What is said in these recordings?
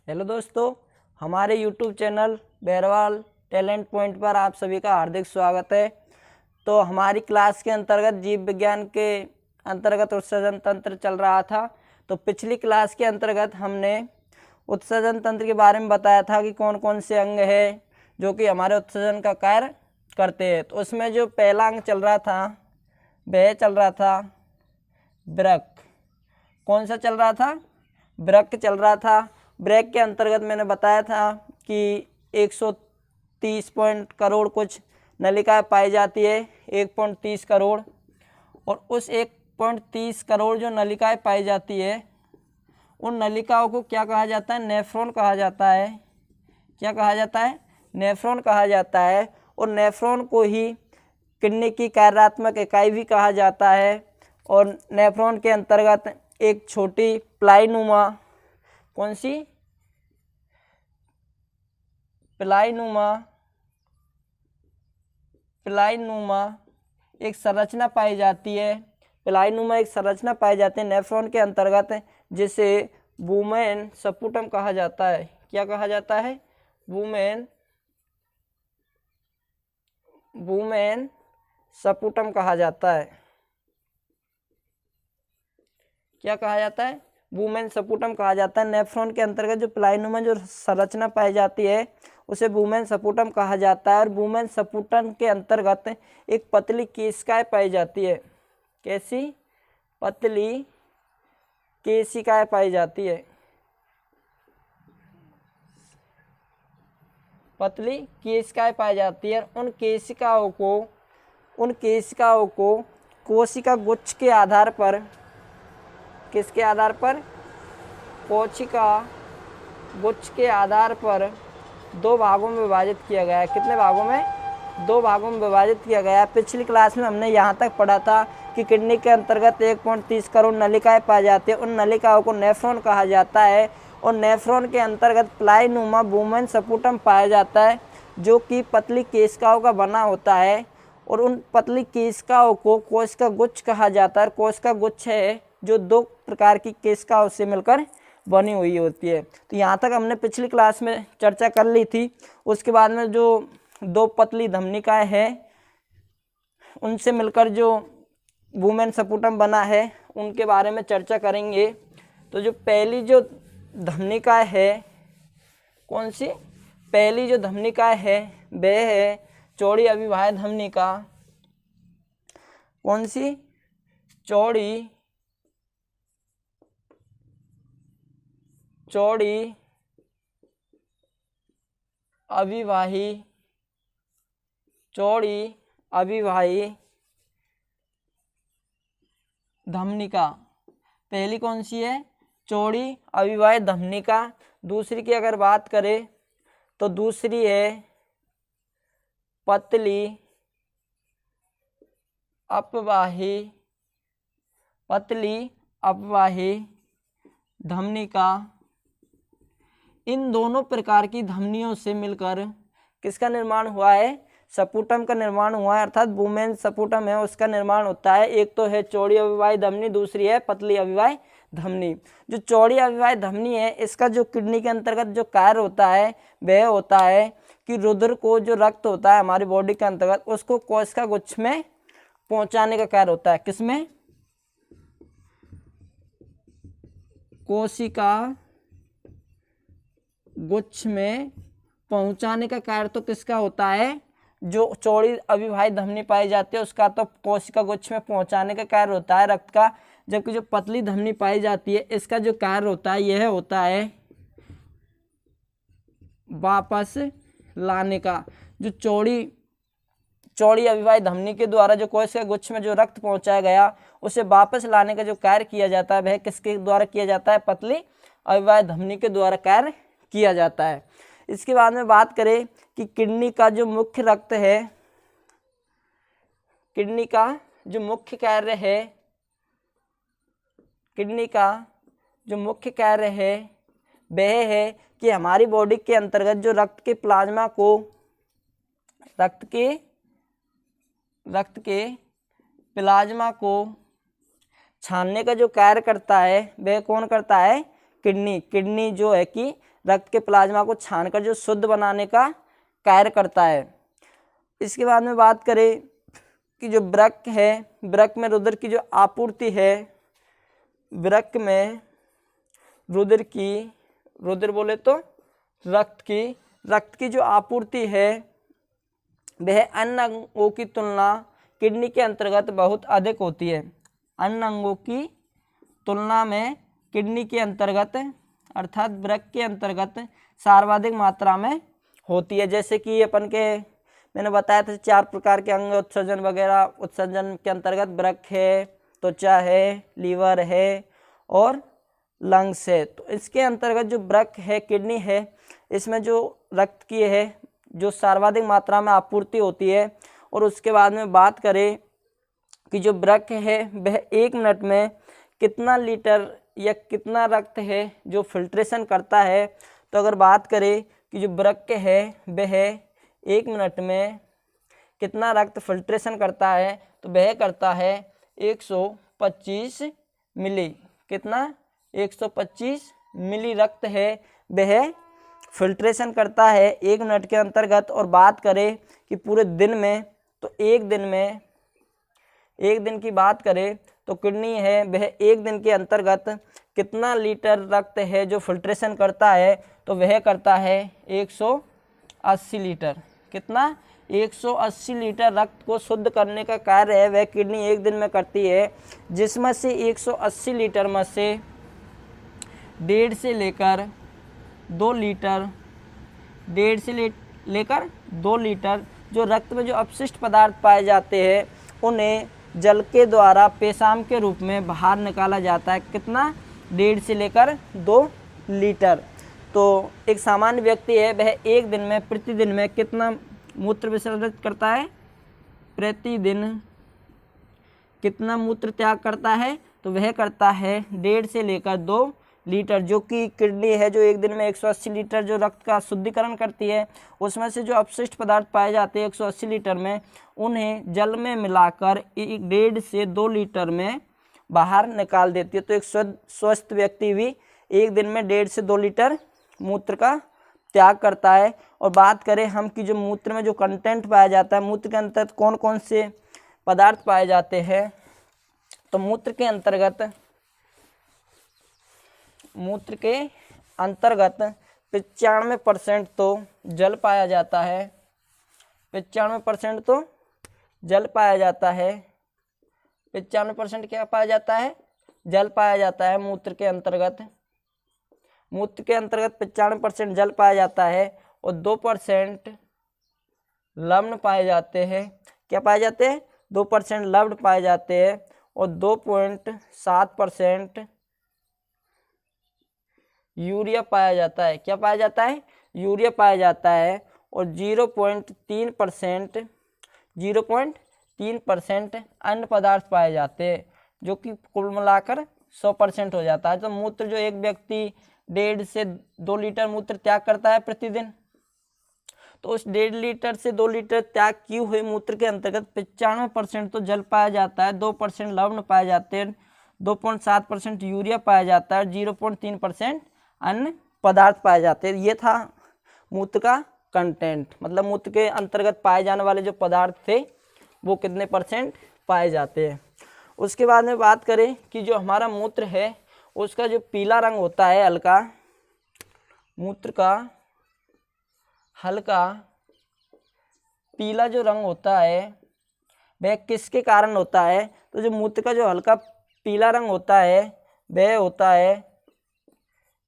Hello दोस्तों, हमारे YouTube channel बहरवाल talent point पर आप सभी का हार्दिक स्वागत है। तो हमारी क्लास के अंतर्गत जीव विज्ञान के अंतर्गत उत्सर्जन तंत्र चल रहा था। तो पिछली क्लास के अंतर्गत हमने उत्सर्जन तंत्र के बारे में बताया था कि कौन कौन से अंग है जो कि हमारे उत्सर्जन का कार्य करते हैं। तो उसमें जो पहला अंग चल रहा था वह चल रहा था वृक्क। कौन सा चल रहा था? वृक्क चल रहा था। वृक्क के अंतर्गत मैंने बताया था कि 130 करोड़ कुछ नलिकाएं पाई जाती है, 1.30 करोड़। और उस 1.30 करोड़ जो नलिकाएं पाई जाती है उन नलिकाओं को क्या कहा जाता है? नेफ्रॉन कहा जाता है। क्या कहा जाता है? नेफ्रॉन कहा जाता है। और नेफ्रॉन को ही किडनी की कार्यात्मक इकाई भी कहा जाता है। और नेफ्रॉन के अंतर्गत एक छोटी प्लाईनुमा, कौन सी? प्लाईनुमा एक संरचना पाई जाती है। प्लाईनुमा एक संरचना पाई जाती है नेफ्रॉन के अंतर्गत, जिसे वुमेन सपुटम कहा जाता है। क्या कहा जाता है? वुमेन सपुटम कहा जाता है। क्या कहा जाता है? वुमेन सपुटम कहा जाता है। नेफ्रॉन के अंतर्गत जो प्लाईनुमा जो संरचना पाई जाती है उसे वुमेन सपुटम कहा जाता है। और वुमेन सपुटम के अंतर्गत एक पतली केशिकाएं पाई जाती है। कैसी? पतली केशिकाएं पाई जाती है। पतली केशिकाएं पाई जाती है। उन केशिकाओं को कोशिका गुच्छ के आधार पर, किसके आधार पर? कोशिका गुच्छ के आधार पर दो भागों में विभाजित किया गया है। कितने भागों में? दो भागों में विभाजित किया गया है। पिछली क्लास में हमने यहाँ तक पढ़ा था कि किडनी के अंतर्गत 1.30 करोड़ नलिकाएं पाई जाती है। उन नलिकाओं को नेफ्रॉन कहा जाता है। और नेफ्रॉन के अंतर्गत प्लाईनुमा वुमेन सपुटम पाया जाता है, जो कि पतली केशिकाओं का बना होता है। और उन पतली केशिकाओं को कोशिका गुच्छ कहा जाता है। कोशिका गुच्छ है जो दो प्रकार की केशिकाओं से मिलकर बनी हुई होती है। तो यहाँ तक हमने पिछली क्लास में चर्चा कर ली थी। उसके बाद में जो दो पतली धमनिकाएं हैं उनसे मिलकर जो वुमेन सपुटम बना है उनके बारे में चर्चा करेंगे। तो जो पहली जो धमनिका है, कौन सी? पहली जो धमनिका है वह है चौड़ी अविवाह्य धमनिका। कौन सी? चौड़ी अविवाही धमनिका। पहली कौन सी है? चौड़ी अविवाही धमनिका। दूसरी की अगर बात करें तो दूसरी है पतली अपवाही धमनिका। इन दोनों प्रकार की धमनियों से मिलकर किसका निर्माण हुआ है? सपुटम का निर्माण हुआ है, अर्थात वुमेन सपुटम है उसका निर्माण होता है। एक तो है चौड़ी अविवाही धमनी, दूसरी है पतली अविवाही धमनी। जो चौड़ी अविवाही धमनी है इसका जो किडनी के अंतर्गत जो कार्य होता है वह होता है कि रुधिर को, जो रक्त होता है हमारी बॉडी के अंतर्गत, उसको कोशिका गुच्छ में पहुंचाने का कार्य होता है। किसमें? कोशिका गुच्छ में पहुंचाने का कार्य तो किसका होता है? जो चौड़ी अविवाही धमनी पाई जाती है उसका तो कोशिका गुच्छ में पहुंचाने का कार्य होता है रक्त का। जबकि जो पतली धमनी पाई जाती है इसका जो कार्य होता है यह होता है वापस लाने का। जो चौड़ी अविवाही धमनी के द्वारा जो कोशिका गुच्छ में जो रक्त पहुंचाया गया उसे वापस लाने का जो कार्य किया जाता है वह किसके द्वारा किया जाता है? पतली अविवाही धमनी के द्वारा कार्य किया जाता है। इसके बाद में बात करें कि किडनी का जो मुख्य रक्त है, किडनी का जो मुख्य कार्य है वह है कि हमारी बॉडी के अंतर्गत जो रक्त के प्लाज्मा को, छानने का जो कार्य करता है वह कौन करता है? किडनी जो है कि रक्त के प्लाज्मा को छानकर जो शुद्ध बनाने का कार्य करता है। इसके बाद में बात करें कि जो वृक्क है, वृक्क में रुधिर की जो आपूर्ति है, वृक्क में रुधिर बोले तो रक्त की जो आपूर्ति है वह अन्य अंगों की तुलना किडनी के अंतर्गत बहुत अधिक होती है। अन्य अंगों की तुलना में किडनी के अंतर्गत अर्थात वृक्क के अंतर्गत सर्वाधिक मात्रा में होती है। जैसे कि अपन के मैंने बताया था 4 प्रकार के अंग उत्सर्जन वगैरह, उत्सर्जन के अंतर्गत वृक्क है, त्वचा है, लीवर है और लंग्स है। तो इसके अंतर्गत जो वृक्क है, किडनी है, इसमें जो रक्त की है जो सर्वाधिक मात्रा में आपूर्ति होती है। और उसके बाद में बात करें कि जो वृक्क है वह 1 मिनट में कितना लीटर या कितना रक्त है जो फिल्ट्रेशन करता है। तो अगर बात करें कि जो वृक्क है वह 1 मिनट में कितना रक्त फिल्ट्रेशन करता है, तो वह करता है 125 मिली। कितना? 125 मिली रक्त है वह फिल्ट्रेशन करता है 1 मिनट के अंतर्गत। और बात करें कि पूरे दिन में, तो एक दिन की बात करें तो किडनी है वह 1 दिन के अंतर्गत कितना लीटर रक्त है जो फिल्ट्रेशन करता है, तो वह करता है 180 लीटर। कितना? 180 लीटर रक्त को शुद्ध करने का कार्य है वह किडनी 1 दिन में करती है, जिसमें से 180 लीटर में से 1.5 से लेकर 2 लीटर जो रक्त में जो अपशिष्ट पदार्थ पाए जाते हैं उन्हें जल के द्वारा पेशाब के रूप में बाहर निकाला जाता है। कितना? 1.5 से लेकर 2 लीटर। तो एक सामान्य व्यक्ति है वह एक दिन में प्रतिदिन में कितना मूत्र विसर्जित करता है? प्रतिदिन कितना मूत्र त्याग करता है? तो वह करता है 1.5 से लेकर 2 लीटर। जो कि किडनी है जो एक दिन में 180 लीटर जो रक्त का शुद्धिकरण करती है, उसमें से जो अपशिष्ट पदार्थ पाए जाते हैं 180 लीटर में, उन्हें जल में मिलाकर 1.5 से 2 लीटर में बाहर निकाल देती है। तो एक स्वस्थ व्यक्ति भी एक दिन में 1.5 से 2 लीटर मूत्र का त्याग करता है। और बात करें हम कि जो मूत्र में जो कंटेंट पाया जाता है, मूत्र के अंतर्गत कौन कौन से पदार्थ पाए जाते हैं, तो मूत्र के अंतर्गत 95% तो जल पाया जाता है। 95% तो जल पाया जाता है। 95% क्या पाया जाता है? जल पाया जाता है मूत्र के अंतर्गत। 95% जल पाया जाता है और 2% लवण पाए जाते हैं। क्या पाए जाते हैं? 2% लवण पाए जाते हैं और 2.7% यूरिया पाया जाता है। क्या पाया जाता है? यूरिया पाया जाता है। और 0.3% अन्य पदार्थ पाए जाते हैं, जो कि कुल मिलाकर 100% हो जाता है। तो मूत्र जो एक व्यक्ति 1.5 से 2 लीटर मूत्र त्याग करता है प्रतिदिन, तो उस 1.5 लीटर से 2 लीटर त्याग किए हुए मूत्र के अंतर्गत 95% तो जल पाया जाता है, 2% लवण पाए जाते हैं, 2.7% यूरिया पाया जाता है, 0.3% अन्य पदार्थ पाए जाते हैं। ये था मूत्र का कंटेंट, मतलब मूत्र के अंतर्गत पाए जाने वाले जो पदार्थ थे वो कितने % पाए जाते हैं। उसके बाद में बात करें कि जो हमारा मूत्र है उसका जो पीला रंग होता है हल्का, मूत्र का हल्का पीला जो रंग होता है वह किसके कारण होता है? तो जो मूत्र का जो हल्का पीला रंग होता है वह होता है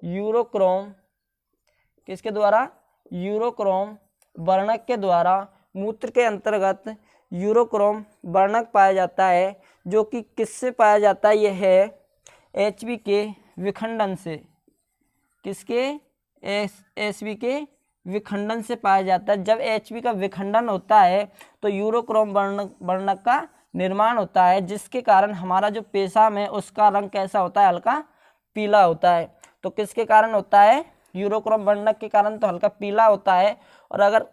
यूरोक्रोम। किसके द्वारा? यूरोक्रोम वर्णक के द्वारा मूत्र के अंतर्गत यूरोक्रोम वर्णक पाया जाता है, जो कि किससे पाया जाता है? यह है HB के विखंडन से। किसके? HB के विखंडन से पाया जाता है। जब HB का विखंडन होता है तो यूरोक्रोम वर्णक का निर्माण होता है, जिसके कारण हमारा जो पेशाब है उसका रंग कैसा होता है? हल्का पीला होता है। तो किसके कारण होता है? यूरोक्रोम वर्णक के कारण तो हल्का पीला होता है। और अगर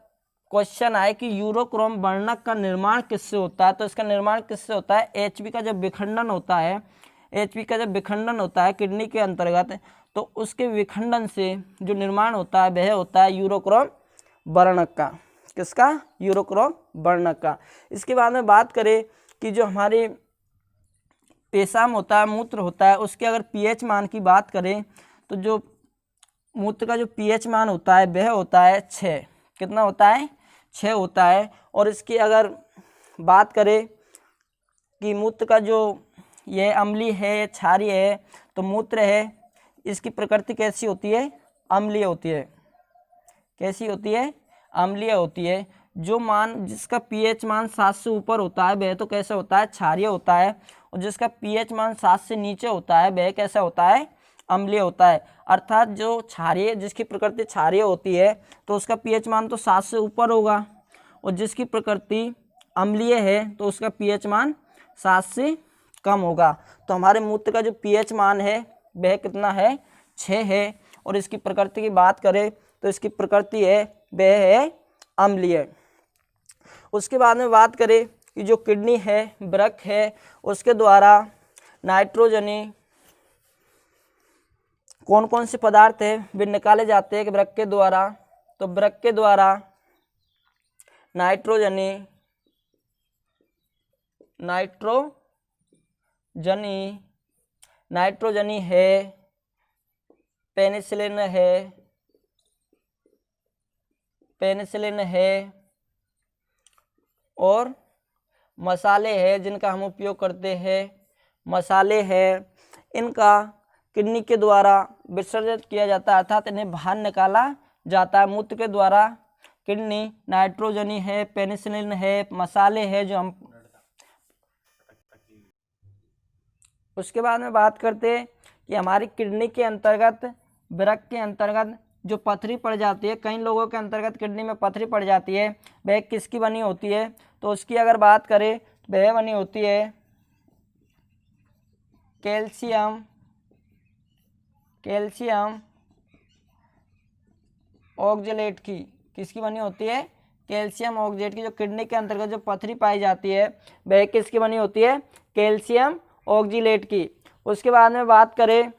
क्वेश्चन आए कि यूरोक्रोम वर्णक का निर्माण किससे होता है, तो इसका निर्माण किससे होता है? HB का जब विखंडन होता है, HB का जब विखंडन होता है किडनी के अंतर्गत, तो उसके विखंडन से जो निर्माण होता है वह होता है यूरोक्रोम वर्णक का। किसका? यूरोक्रोम वर्णक का। इसके बाद में बात करें कि जो हमारे पेशाब होता है, मूत्र होता है, उसके अगर पीएच मान की बात करें तो जो मूत्र का जो पीएच मान होता है वह होता है 6। कितना होता है? 6 होता है। और इसकी अगर बात करें कि मूत्र का जो यह अम्लीय है, क्षारीय है, तो मूत्र है इसकी प्रकृति कैसी होती है? अम्लीय होती है। कैसी होती है? अम्लीय होती है। जो मान जिसका पीएच मान 7 से ऊपर होता है वह तो कैसा होता है? क्षारीय होता है। और जिसका पीएच मान 7 से नीचे होता है वह कैसा होता है? अम्लीय होता है। अर्थात जो क्षारीय, जिसकी प्रकृति क्षारीय होती है तो उसका पीएच मान तो 7 से ऊपर होगा, और जिसकी प्रकृति अम्लीय है तो उसका पीएच मान 7 से कम होगा। तो हमारे मूत्र का जो पीएच मान है वह कितना है? 6 है। और इसकी प्रकृति की बात करें तो इसकी प्रकृति है वह है अम्लीय। उसके बाद में बात करें कि जो किडनी है, वृक्क है, उसके द्वारा नाइट्रोजनी कौन कौन से पदार्थ है वे निकाले जाते हैं कि वृक्क के द्वारा? तो वृक्क के द्वारा नाइट्रोजनी है, पेनिसिलिन है और मसाले हैं जिनका हम उपयोग करते हैं, मसाले हैं। इनका किडनी के द्वारा विसर्जित किया जाता है, अर्थात इन्हें बाहर निकाला जाता है मूत्र के द्वारा। किडनी, नाइट्रोजनी है, पेनिसिलिन है, मसाले हैं जो हम। उसके बाद में बात करते हैं कि हमारी किडनी के अंतर्गत, वृक्क के अंतर्गत जो पथरी पड़ जाती है, कई लोगों के अंतर्गत किडनी में पथरी पड़ जाती है, वह किसकी बनी होती है? तो उसकी अगर बात करें तो वह बनी होती है कैल्शियम ऑक्जेलेट की। किसकी बनी होती है? कैल्शियम ऑक्जेलेट की। जो किडनी के अंतर्गत जो पथरी पाई जाती है वह किसकी बनी होती है? कैल्शियम ऑक्जेलेट की। उसके बाद में बात करें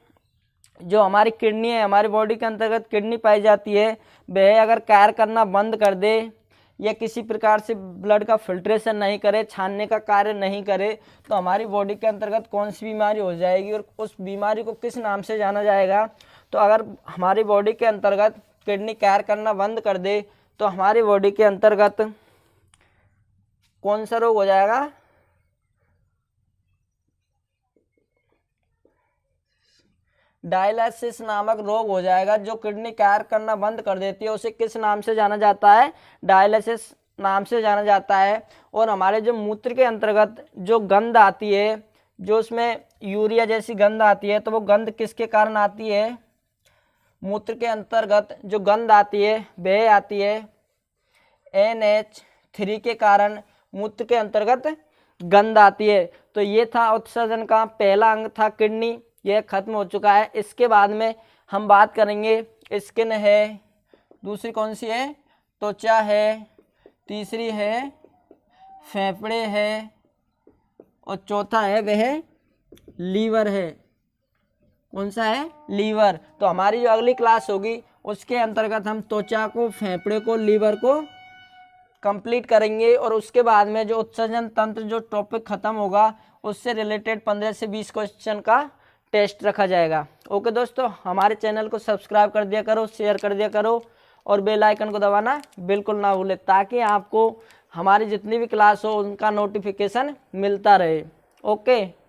जो हमारी किडनी है, हमारी बॉडी के अंतर्गत किडनी पाई जाती है, वह अगर कार्य करना बंद कर दे या किसी प्रकार से ब्लड का फिल्ट्रेशन नहीं करे, छानने का कार्य नहीं करे, तो हमारी बॉडी के अंतर्गत कौन सी बीमारी हो जाएगी और उस बीमारी को किस नाम से जाना जाएगा? तो अगर हमारी बॉडी के अंतर्गत किडनी कार्य करना बंद कर दे तो हमारी बॉडी के अंतर्गत कौन सा रोग हो जाएगा? डायलिसिस नामक रोग हो जाएगा। जो किडनी कार्य करना बंद कर देती है उसे किस नाम से जाना जाता है? डायलिसिस नाम से जाना जाता है। और हमारे जो मूत्र के अंतर्गत जो गंध आती है, जो उसमें यूरिया जैसी गंध आती है, तो वो गंध किसके कारण आती है? मूत्र के अंतर्गत जो गंध आती है वह आती है NH3 के कारण मूत्र के अंतर्गत गंध आती है। तो ये था उत्सर्जन का पहला अंग था किडनी, यह खत्म हो चुका है। इसके बाद में हम बात करेंगे स्किन है, दूसरी कौन सी है? त्वचा है, तीसरी है फेफड़े है, और चौथा है वह लीवर है। कौन सा है? लीवर। तो हमारी जो अगली क्लास होगी उसके अंतर्गत हम त्वचा को, फेफड़े को, लीवर को कंप्लीट करेंगे, और उसके बाद में जो उत्सर्जन तंत्र जो टॉपिक खत्म होगा उससे रिलेटेड 15 से 20 क्वेश्चन का टेस्ट रखा जाएगा। ओके दोस्तों, हमारे चैनल को सब्सक्राइब कर दिया करो, शेयर कर दिया करो, और बेल आइकन को दबाना बिल्कुल ना भूलें, ताकि आपको हमारी जितनी भी क्लास हो उनका नोटिफिकेशन मिलता रहे। ओके।